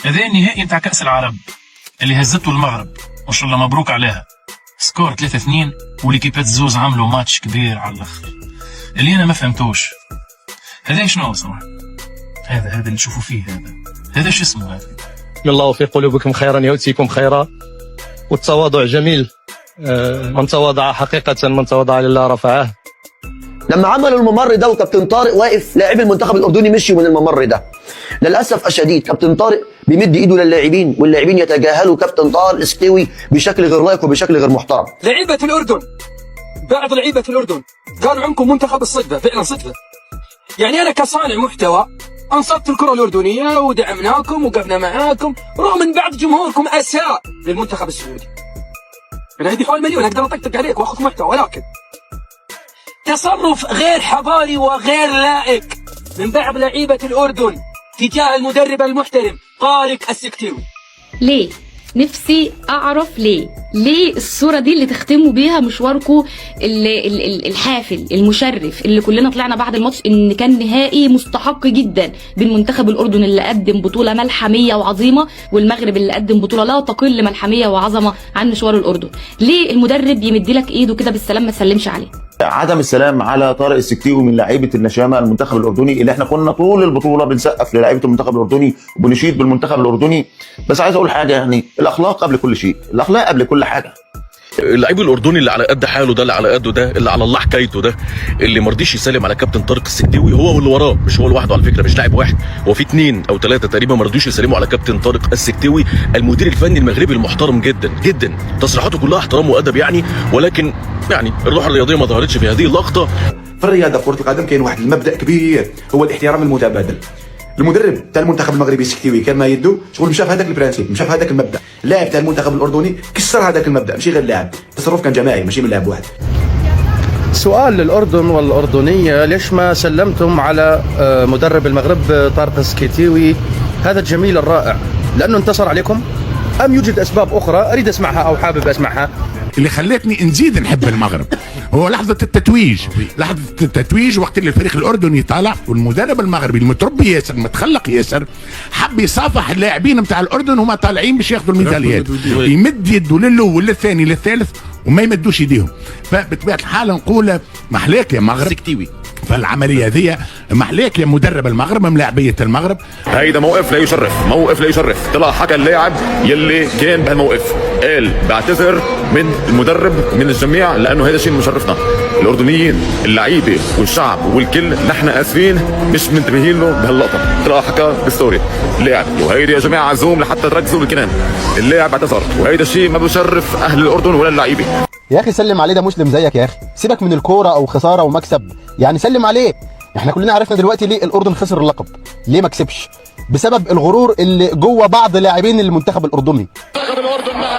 هذا النهائي نتاع كأس العرب اللي هزته المغرب، ما شاء الله مبروك عليها. سكور 3-2 وليكيبات الزوز عملوا ماتش كبير على الاخر. اللي انا ما فهمتوش هذا شنو صراحه، هذا اللي نشوفوا فيه، هذا شو اسمه هذا؟ الله في قلوبكم خيرا يؤتيكم خيرا. والتواضع جميل، من تواضع حقيقة من تواضع لله رفعه. لما عملوا الممر ده وكابتن طارق واقف، لاعبي المنتخب الاردني مشيوا من الممر ده. للاسف الشديد كابتن طارق بيمد ايده للاعبين، واللاعبين يتجاهلوا كابتن طارق السكتوي بشكل غير لائق وبشكل غير محترم. لعيبه الاردن، بعض لعيبه الاردن قالوا عنكم منتخب الصدفه، فعلا صدفه. يعني انا كصانع محتوى انصرت الكره الاردنيه ودعمناكم وقفنا معاكم، رغم ان بعض جمهوركم اساء للمنتخب السعودي. انا عندي حوالي مليون اقدر اطقطق عليك واخذ محتوى، ولكن تصرف غير حضاري وغير لائق من بعض لعيبه الاردن تجاه المدرب المحترم طارق السكتوي. ليه؟ نفسي اعرف ليه الصوره دي اللي تختموا بيها مشواركم الحافل المشرف اللي كلنا طلعنا بعد الماتش ان كان نهائي مستحق جدا بين منتخب الاردن اللي قدم بطوله ملحميه وعظيمه والمغرب اللي قدم بطوله لا تقل ملحميه وعظمه عن مشوار الاردن. ليه المدرب يمد لك ايده كده بالسلام ما تسلمش عليه؟ عدم السلام على طارق السكتوي من لعيبه النشامه المنتخب الاردني اللي احنا كنا طول البطوله بنسقف للعيبه المنتخب الاردني وبنشيد بالمنتخب الاردني. بس عايز اقول حاجه، يعني الاخلاق قبل كل شيء، الاخلاق قبل كل حاجه. اللعيب الاردني اللي على قد حاله ده، اللي على قده ده، اللي على الله حكايته ده، اللي ما رضيش يسلم على كابتن طارق السكتوي، هو واللي وراه، مش هو لوحده على فكره، مش لاعب واحد، هو في 2 أو 3 تقريبا ما رضيوش يسلموا على كابتن طارق السكتوي المدير الفني المغربي المحترم جدا جدا. تصريحاته كلها احترام وادب يعني، ولكن يعني الروح الرياضيه ما ظهرتش في هذه اللقطه. في الرياضه في كره القدم كاين واحد المبدا كبير هو الاحترام المتبادل. المدرب تاع المنتخب المغربي السكتوي كان ما يدو شغل مشى في هذاك البرانسيب، مشى في هذاك المبدا. اللاعب تاع المنتخب الاردني كسر هذاك المبدا، ماشي غير لاعب، التصرف كان جماعي ماشي من لاعب واحد. سؤال للأردن والأردنية، ليش ما سلمتم على مدرب المغرب طارق السكتوي هذا الجميل الرائع؟ لأنه انتصر عليكم أم يوجد أسباب أخرى أريد أسمعها أو حابب أسمعها؟ اللي خلتني نزيد نحب المغرب هو لحظة التتويج وقت اللي الفريق الأردني طالع، والمدرب المغربي المتربي ياسر المتخلق ياسر حب يصافح اللاعبين نتاع الأردن وما طالعين باش ياخذوا الميداليات، يمد يده للأول للثاني للثالث وما يمدوش يديهم. فبطبيعة الحال نقول محلاك يا مغرب فالعمليه هذه، محلاك يا مدرب المغرب ملاعبيه المغرب. هيدا موقف لا يشرف، موقف لا يشرف. طلع حكى اللاعب يلي كان بهالموقف، قال بعتذر من المدرب ومن الجميع لانه هذا الشيء مشرفنا الاردنيين، اللعيبه والشعب والكل، نحن اسفين مش منتبهين له بهاللقطه. طلع حكى بالستوري اللاعب، وهيدي يا جماعه عزوم لحتى تركزوا بالكلام، اللاعب اعتذر وهيدا الشيء ما بشرف اهل الاردن ولا اللعيبه. يا اخي سلم عليه، ده مسلم زيك يا اخي، سيبك من الكوره او خساره ومكسب، يعني سلم عليه. احنا كلنا عرفنا دلوقتي ليه الاردن خسر اللقب، ليه ما كسبش، بسبب الغرور اللي جوه بعض لاعبين المنتخب الاردني.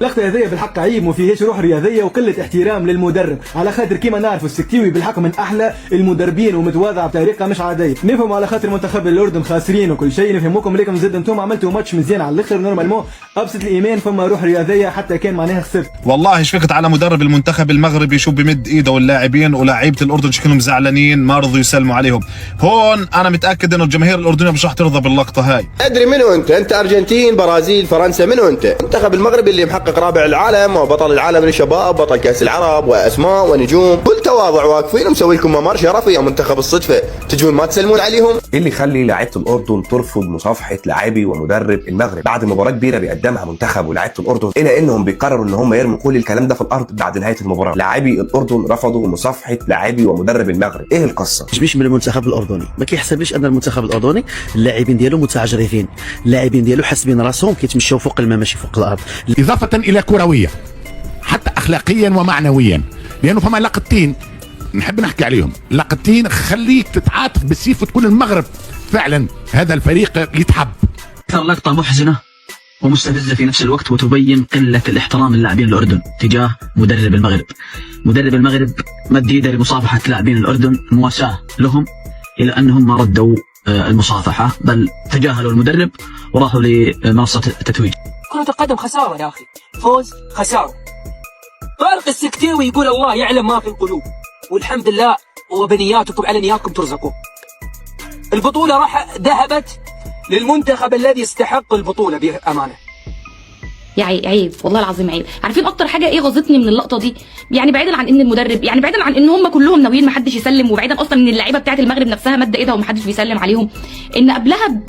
اللقطه هذه بالحق عيب وما فيهاش روح رياضيه وقله احترام للمدرب، على خاطر كيما نعرفوا السكتوي بالحق من احلى المدربين ومتواضع بطريقه مش عاديه. نفهموا على خاطر منتخب الاردن خاسرين وكل شيء، نفهموكم لكم زاد انتم عملتوا ماتش مزيان على الاخر نورمالمون، ابسط الايمان فما روح رياضيه حتى كان معناها خسرت. والله شفقت على مدرب المنتخب المغربي شو بمد ايده واللاعبين ولاعيبه الاردن شكلهم زعلانين ما رضوا يسلموا عليهم. هون انا متاكد انه الجماهير الاردنيه مش راح ترضى باللقطه هاي. ادري منو انت ارجنتين برازيل فرنسا، منو انت؟ المنتخب المغربي اللي محقق رابع العالم وبطل العالم للشباب، بطل كاس العرب واسماء ونجوم، بكل تواضع واقفين ومسوي لكم ممر شرفي يا منتخب الصدفه، تجون ما تسلمون عليهم؟ ايه اللي يخلي لاعيبه الاردن ترفض مصافحه لاعبي ومدرب المغرب بعد مباراه كبيره بيقدمها منتخب ولاعيبه الاردن، الى انهم بيقرروا ان هم يرموا كل الكلام ده في الارض بعد نهايه المباراه؟ لاعبي الاردن رفضوا مصافحه لاعبي ومدرب المغرب، ايه القصه؟ مش من المنتخب الاردني، ما كيحسبليش ان المنتخب الاردني اللاعبين ديالو متعجرفين، اللاعبين ديالو حاسبين راسهم كيتمشاو فوق الماء ماشي فوق الارض. اضافه الى كرويه حتى اخلاقيا ومعنويا، لانه فما لقطتين نحب نحكي عليهم، لقطتين خليك تتعاطف بالسيف وتكون المغرب فعلا هذا الفريق يتحب. اكثر لقطه محزنه ومستفزه في نفس الوقت وتبين قله الاحترام للاعبين الاردن تجاه مدرب المغرب. مدرب المغرب مد يده لمصافحه لاعبين الاردن مواساه لهم، الى انهم ما ردوا المصافحه بل تجاهلوا المدرب وراحوا لمنصه التتويج. كرة القدم خسارة يا أخي، فوز خسارة. طارق السكتوي يقول الله يعلم ما في القلوب، والحمد لله وبنياتكم على نياتكم ترزقون. البطولة راح ذهبت للمنتخب الذي يستحق البطولة بأمانة. عيب والله العظيم عيب. عارفين اكتر حاجه ايه غاظتني من اللقطه دي؟ يعني بعيدا عن ان المدرب، يعني بعيدا عن ان هم كلهم ناويين ما حدش يسلم، وبعيدا اصلا ان اللعيبه بتاعه المغرب نفسها ماده ايدها وما حدش بيسلم عليهم، ان قبلها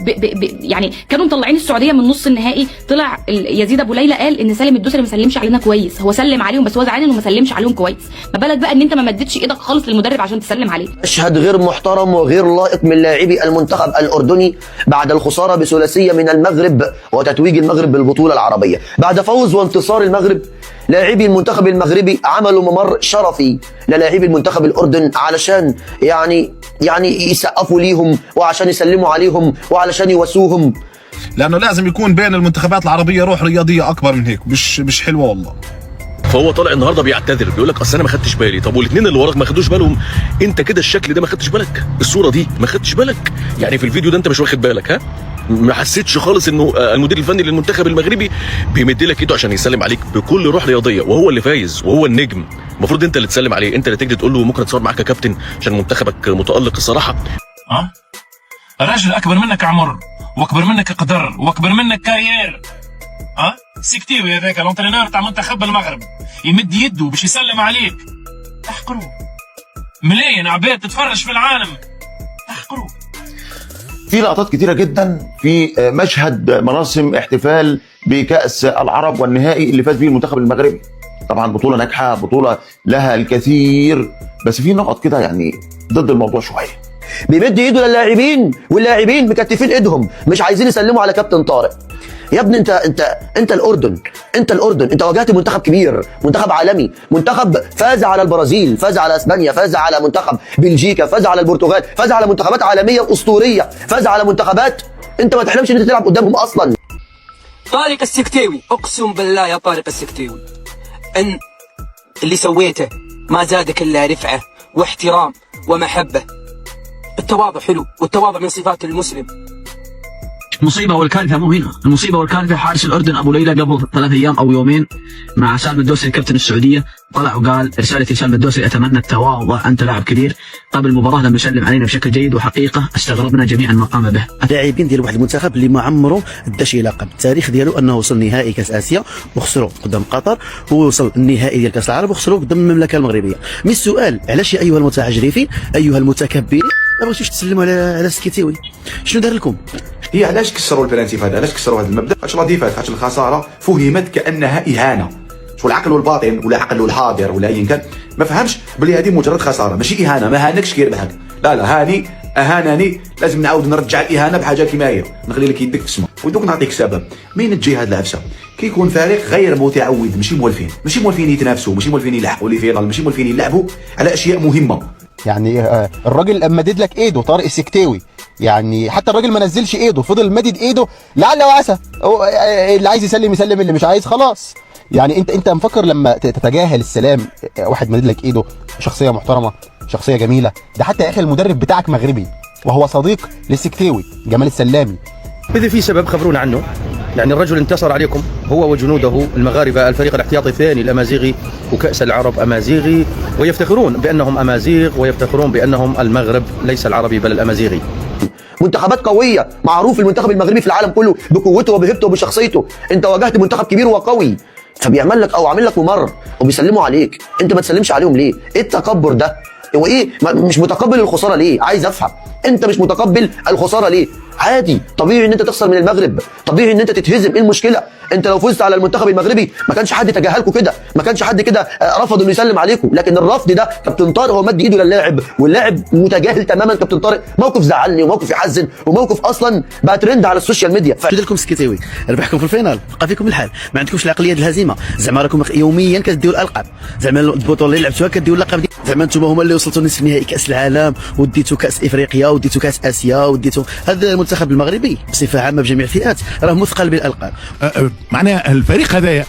يعني كانوا مطلعين السعوديه من نص النهائي، طلع يزيد ابو ليلى قال ان سالم الدوسري ما سلمش علينا كويس، هو سلم عليهم بس هو زعلان انه ما سلمش عليهم كويس، ما بالك بقى ان انت ما مدتش ايدك خالص للمدرب عشان تسلم عليه. مشهد غير محترم وغير لائق من لاعبي المنتخب الاردني بعد الخساره بثلاثيه من المغرب وتتويج المغرب بالبطوله العربيه. بعد فوز وانتصار المغرب، لاعبي المنتخب المغربي عملوا ممر شرفي للاعبي المنتخب الاردن علشان يعني يسقفوا ليهم وعشان يسلموا عليهم وعلشان يواسوهم، لانه لازم يكون بين المنتخبات العربيه روح رياضيه اكبر من هيك. مش حلوه والله. فهو طالع النهارده بيعتذر بيقول لك اصل انا ما خدتش بالي. طب والاثنين اللي وراك ما خدوش بالهم؟ انت كده الشكل ده ما خدتش بالك، الصوره دي ما خدتش بالك، يعني في الفيديو ده انت مش واخد بالك؟ ها، ما حسيتش خالص انه المدير الفني للمنتخب المغربي بيمد لك ايده عشان يسلم عليك بكل روح رياضيه، وهو اللي فايز وهو النجم، المفروض انت اللي تسلم عليه، انت اللي تجي تقول له ممكن اتصور معاك يا كابتن عشان منتخبك متالق الصراحه. الراجل اكبر منك عمر واكبر منك قدر واكبر منك كارير. سكتيوي هذاك الانترينور تاع منتخب المغرب يمد يده باش يسلم عليك، تحقروه. ملايين عباد تتفرج في العالم، تحقروه. في لقطات كتيرة جدا في مشهد مراسم احتفال بكأس العرب والنهائي اللي فاز به المنتخب المغربي. طبعا بطولة ناجحة، بطولة لها الكثير، بس في نقط كده يعني ضد الموضوع شوية. بيمد ايده للاعبين واللاعبين مكتفين ايدهم مش عايزين يسلموا على كابتن طارق. يا ابني انت الاردن، انت واجهت منتخب كبير، منتخب عالمي، منتخب فاز على البرازيل، فاز على اسبانيا، فاز على منتخب بلجيكا، فاز على البرتغال، فاز على منتخبات عالميه اسطوريه، فاز على منتخبات انت ما تحلمش ان انت تلعب قدامهم اصلا. طارق السكتيوي، اقسم بالله يا طارق السكتيوي ان اللي سويته ما زادك الا رفعه واحترام ومحبه. التواضع حلو، والتواضع من صفات المسلم. المصيبه والكارثه مو هنا، المصيبه والكارثه حارس الاردن ابو ليلى قبل 3 ايام او يومين مع سالم الدوسري كابتن السعوديه طلع وقال رسالتي لسالم الدوسري اتمنى التواضع، انت لاعب كبير، قبل المباراه لما يسلم علينا بشكل جيد وحقيقه استغربنا جميعا ما قام به. اللاعبين ديال واحد المنتخب اللي ما عمره دا شي لقب، التاريخ ديالو انه وصل نهائي كاس اسيا وخسروا قدام قطر، ووصل النهائي ديال كاس العرب وخسروا قدام المملكه المغربيه. من السؤال علاش يا ايها المتعجرفين ايها المتكبرين ما بغيتوش تسلموا على السكيتيوي؟ شنو دار لكم؟ هي علاش كسروا البرانسيب هذا؟ علاش كسروا هذا المبدا؟ خاطش الوظيفه، خاطش الخساره فهمت كانها اهانه. شو العقل والباطن ولا عقل والحاضر ولا ايا كان ما فهمش بلي هذه مجرد خساره، ماشي اهانه. ما هانكش كيربحك، لا هاني اهانني، لازم نعاود نرجع الاهانه بحاجه كيما هي، نخلي لك يدك في السماء. ودوك نعطيك سبب من تجي هاد العفسه. كيكون فريق غير متعود، ماشي مولفين يتنافسوا، ماشي مولفين يلحقوا لي فينال، ماشي مولفين يلعبوا على اشياء مهمه. يعني الراجل مدد لك ايده طارق السكتاوي، يعني حتى الراجل ما نزلش ايده، فضل مدد ايده لعل وعسى، اللي عايز يسلم يسلم، اللي مش عايز خلاص. يعني انت مفكر لما تتجاهل السلام واحد مدد لك ايده، شخصيه محترمه، شخصيه جميله، ده حتى يا اخي المدرب بتاعك مغربي وهو صديق للسكتاوي جمال السلامي. إذا في سبب خبرونا عنه. يعني الرجل انتصر عليكم هو وجنوده المغاربة، الفريق الاحتياطي الثاني الأمازيغي وكأس العرب أمازيغي، ويفتخرون بأنهم أمازيغ ويفتخرون بأنهم المغرب ليس العربي بل الأمازيغي. منتخبات قوية، معروف المنتخب المغربي في العالم كله بقوته وبهبته وبشخصيته. انت واجهت منتخب كبير وقوي فبيعمل لك او عامل لك ممر وبيسلموا عليك، انت ما تسلمش عليهم ليه؟ ايه التكبر ده؟ وايه مش متقبل الخساره ليه؟ عايز افهم انت مش متقبل الخساره ليه؟ عادي، طبيعي ان انت تخسر من المغرب، طبيعي ان انت تتهزم، ايه المشكله؟ انت لو فزت على المنتخب المغربي ما كانش حد تجاهلكم كده، ما كانش حد كده رفض انه يسلم عليكم، لكن الرفض ده كابتن طارق هو مد ايده للاعب واللاعب متجاهل تماما. كابتن طارق موقف زعلني وموقف يحزن وموقف اصلا بقى ترند على السوشيال ميديا. شو لكم سكيتاوي؟ ربحكم في الفينال، بقى فيكم الحال، ما عندكمش العقليه الهزيمه، زعما راكم يوميا كديوا الالقاب، زعما البطوله اللي لعبتوها كديوا اللقب دي، زعما انتم هما اللي وصلتوا نصف نهائي كاس العالم وديتوا كاس افريقيا وديتوا كاس اسيا وديتوا. هذا المنتخب المغربي بصفه عامه بجميع الفئات راه مثقل بالالقاب. معناها الفريق هذايا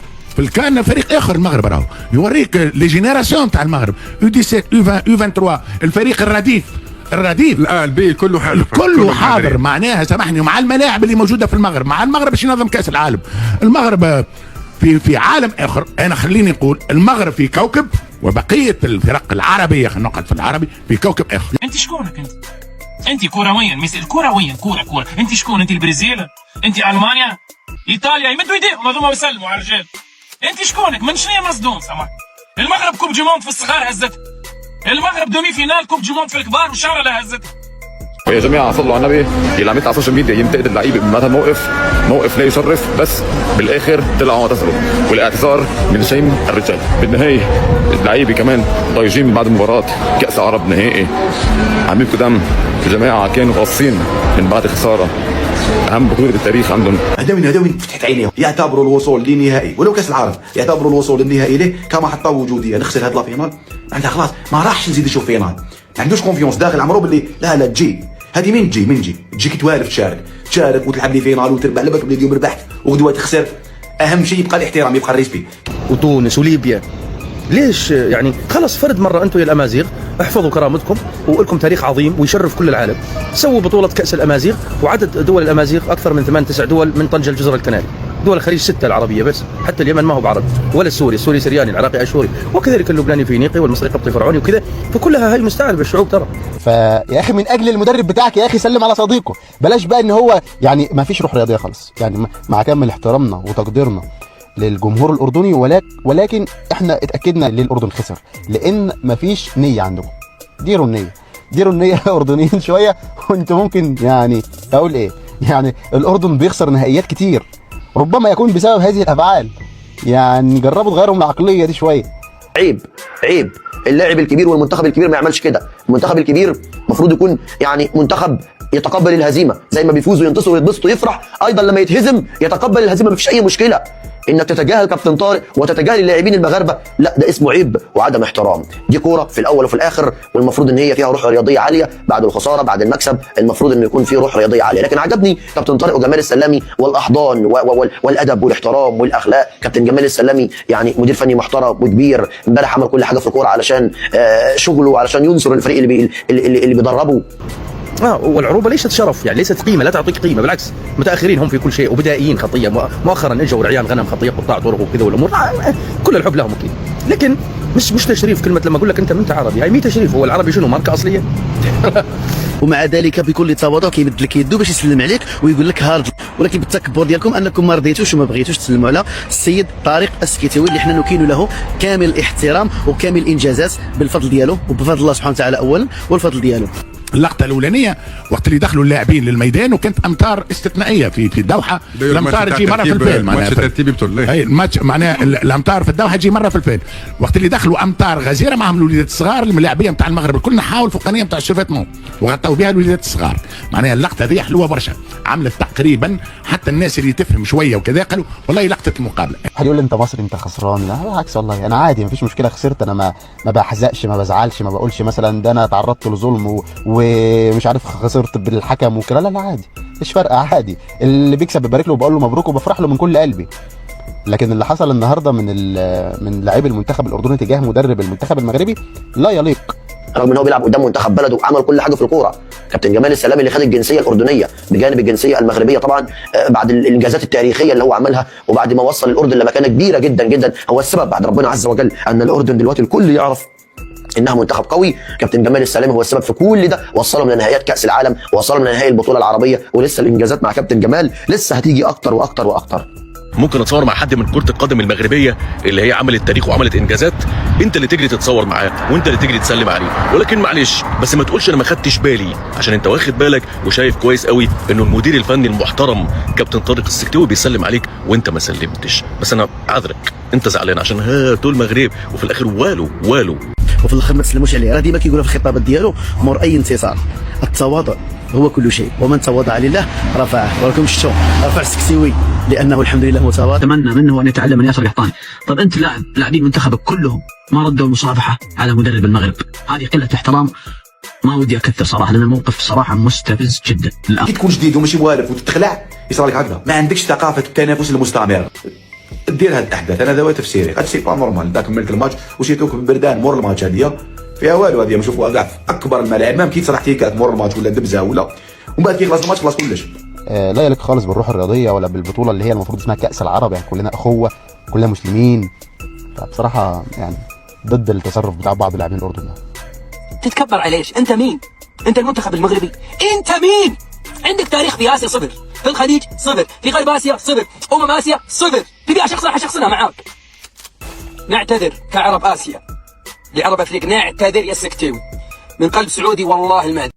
كان فريق اخر المغرب راهو يوريك لي جينيراسيون تاع المغرب U17 U23 الفريق الرديف لا البي كله حاضر معناها سامحني، مع الملاعب اللي موجوده في المغرب، مع المغرب باش ينظم كاس العالم. المغرب في عالم اخر. انا خليني نقول المغرب في كوكب وبقيه الفرق العربيه، خلينا نقعد في العربي، في كوكب اخر. انت شكونك انت؟ انت كرويا مثل كرويا كوره انت شكون؟ انت البرازيل؟ انت المانيا؟ ايطاليا؟ يمدوا ايديهم هذوما ويسلموا على الرجال. انت شكونك؟ من شنو مصدوم سمح؟ المغرب كوب دي موند في الصغار هزتها، المغرب دومي فينال كوب دي موند في الكبار وشارة لها هزتها. يا جماعه صلوا على النبي، اللي عم يطلع على السوشيال ميديا ينتقد اللعيبه بهذا الموقف موقف لا يشرف، بس بالاخر طلعوا اعتذروا، والاعتذار من شيم الرجال. بالنهايه اللعيبه كمان ضايجين من بعد مباراه كاس العرب نهائي، عم يبكوا دم. الجماعه كانوا قاصين من بعد خساره اهم بطوله بالتاريخ عندهم. هذوين فتحت عينيهم، يعتبروا الوصول لنهائي ولو كاس العرب، يعتبروا الوصول للنهائي ليه كما حطوا وجوديه نخسر هاد لافينال عندها خلاص ما راحش نزيد نشوف فينال، ما عندوش كونفيونس داخل عمرو باللي لا تجي هذه من تجي كي توالف تشارك وتلعب لي فينال وتربح لعبك وتبدا اليوم ربحت وغدوه تخسر. اهم شيء يبقى الاحترام، يبقى الريسبي. وتونس وليبيا ليش يعني خلص فرد مره انتم يا الامازيغ احفظوا كرامتكم ولكم تاريخ عظيم ويشرف كل العالم. سووا بطوله كاس الامازيغ وعدد دول الامازيغ اكثر من 8-9 دول من طنجه الجزر الكناري. دول الخليج 6 العربيه بس، حتى اليمن ما هو بعربي ولا السوري سرياني، العراقي اشوري، وكذلك اللبناني فينيقي والمصري قبطي فرعوني وكذا، فكلها هاي مستعربه الشعوب ترى. فيا اخي من اجل المدرب بتاعك يا اخي سلم على صديقه، بلاش بقى ان هو يعني ما فيش روح رياضيه خالص. يعني مع كامل احترامنا وتقديرنا للجمهور الاردني ولكن احنا اتاكدنا ليه الاردن خسر، لان ما فيش نيه عندكم. ديروا النيه يا اردنيين شويه، وانتم ممكن يعني اقول ايه، يعني الاردن بيخسر نهائيات كتير ربما يكون بسبب هذه الافعال. يعني جربوا تغيروا من العقليه دي شويه. عيب اللاعب الكبير والمنتخب الكبير ما يعملش كده. المنتخب الكبير المفروض يكون يعني منتخب يتقبل الهزيمه، زي ما بيفوزوا ينتصروا ويتبسطوا يفرح، ايضا لما يتهزم يتقبل الهزيمه، مفيش اي مشكله. انك تتجاهل كابتن طارق وتتجاهل اللاعبين المغاربه، لا ده اسمه عيب وعدم احترام. دي كوره في الاول وفي الاخر، والمفروض ان هي فيها روح رياضيه عاليه. بعد الخساره بعد المكسب المفروض انه يكون في روح رياضيه عاليه. لكن عجبني كابتن طارق وجمال السلامي والاحضان والادب والاحترام والاخلاق. كابتن جمال السلامي يعني مدير فني محترم وكبير، امبارح عمل كل حاجه في الكوره علشان شغله، علشان ينصر الفريق اللي بيدربه. والعروبه ليست شرف، يعني ليست قيمه، لا تعطيك قيمه، بالعكس متاخرين هم في كل شيء وبدائيين خطيه. مؤخرا اجوا رعيان غنم خطيه قطاع طرق وكذا والامور كل الحب لهم اكيد، لكن مش تشريف. كلمه لما اقول لك انت انت عربي هاي مي تشريف. هو العربي شنو ماركه اصليه؟ ومع ذلك بكل تواضع كيمد لك يدو باش يسلم عليك ويقول لك هارد، ولكن بالتكبر ديالكم انكم ما رضيتوش وما بغيتوش تسلموا على السيد طارق السكيتاوي اللي حنا نكين له كامل الاحترام وكامل الانجازات بالفضل ديالو وبفضل الله سبحانه وتعالى اولا والفضل ديالو. اللقطه الاولانيه وقت اللي دخلوا اللاعبين للميدان وكانت امطار استثنائيه في الدوحه. الامطار تجي مره في الفيل، معناها ترتيبي بتقول اي الماتش معناها الامطار في الدوحه تجي مره في الفيل. وقت اللي دخلوا امطار غزيره معهم الوليدات الصغار اللاعبين نتاع المغرب الكل نحاول فوقانيه نتاع الشوفيتمون وغطوا بها الوليدات الصغار. معناها اللقطه هذه حلوه برشا، عملت تقريبا حتى الناس اللي تفهم شويه وكذا قالوا والله لقطه المقابله. حد يقول لي انت مصري انت خسران، لا بالعكس والله انا عادي مفيش مشكله. خسرت انا ما بحزقش ما بزعلش ما بقولش مثلا ده انا تعرضت لظلم ومش عارف خسرت بالحكم وكده، لا عادي مش فارقه عادي. اللي بيكسب ببارك له وبقول له مبروك وبفرح له من كل قلبي. لكن اللي حصل النهارده من لاعبي المنتخب الاردني تجاه مدرب المنتخب المغربي لا يليق، رغم ان هو بيلعب قدام منتخب بلده وعمل كل حاجه في الكوره. كابتن جمال السلامي اللي خد الجنسيه الاردنيه بجانب الجنسيه المغربيه طبعا بعد الانجازات التاريخيه اللي هو عملها وبعد ما وصل الاردن لمكانه كبيره جدا جدا، هو السبب بعد ربنا عز وجل ان الاردن دلوقتي الكل يعرف انها منتخب قوي. كابتن جمال السلامي هو السبب في كل ده، وصلهم لنهائيات كاس العالم ووصلهم لنهائي البطوله العربيه، ولسه الانجازات مع كابتن جمال لسه هتيجي اكتر واكتر واكتر. ممكن اتصور مع حد من كرة القدم المغربية اللي هي عملت تاريخ وعملت انجازات، انت اللي تجري تتصور معاه وانت اللي تجري تسلم عليه، ولكن معلش بس ما تقولش انا ما خدتش بالي، عشان انت واخد بالك وشايف كويس قوي انه المدير الفني المحترم كابتن طارق السكتاوي بيسلم عليك وانت ما سلمتش. بس انا اعذرك انت زعلان عشان دول المغرب وفي الاخر والو وفي الاخر ما تسلموش عليه. راه ديما كيقولها في الخطابات ديالو مور اي انتصار التواضع هو كل شيء، ومن تواضع لله رفعه. ولكم شفتوا رفع السكسيوي لانه الحمد لله متواضع. اتمنى منه ان يتعلم من ياسر قحطاني. طب انت لاعبين منتخبك كلهم ما ردوا المصافحه على مدرب المغرب، هذه قله احترام ما ودي اكثر صراحه، لان الموقف صراحه مستفز جدا. كي تكون جديد وماشي موالف وتتخلع يصير لك هكذا، ما عندكش ثقافه التنافس المستمر. دير هاد الاحداث انا ذا تفسيري، هاد الشيء با نورمال. ذاك ملك الماتش وشيتوك بردان مور الماتش هذه فيها والو. هذه نشوفوها كاع في اكبر الملاعب، ما يمكن تصرح تيكات مور الماتش ولا دبزه ولا ومن بعد كيخلص الماتش خلاص كلش. لا يليق خالص بالروح الرياضيه ولا بالبطوله اللي هي المفروض اسمها كاس العرب. يعني كلنا اخوه كلنا مسلمين. فبصراحه يعني ضد التصرف بتاع بعض اللاعبين الاردن ده. تتكبر عليش؟ انت مين؟ انت المنتخب المغربي انت مين؟ عندك تاريخ في اسيا صفر، في الخليج صفر، في غرب اسيا صفر، اسيا صفر، تبي اشخصنها حشخصنها معاك. نعتذر كعرب اسيا لعرب افريقيا، نعتذر يا السكتيوي من قلب سعودي والله المعد.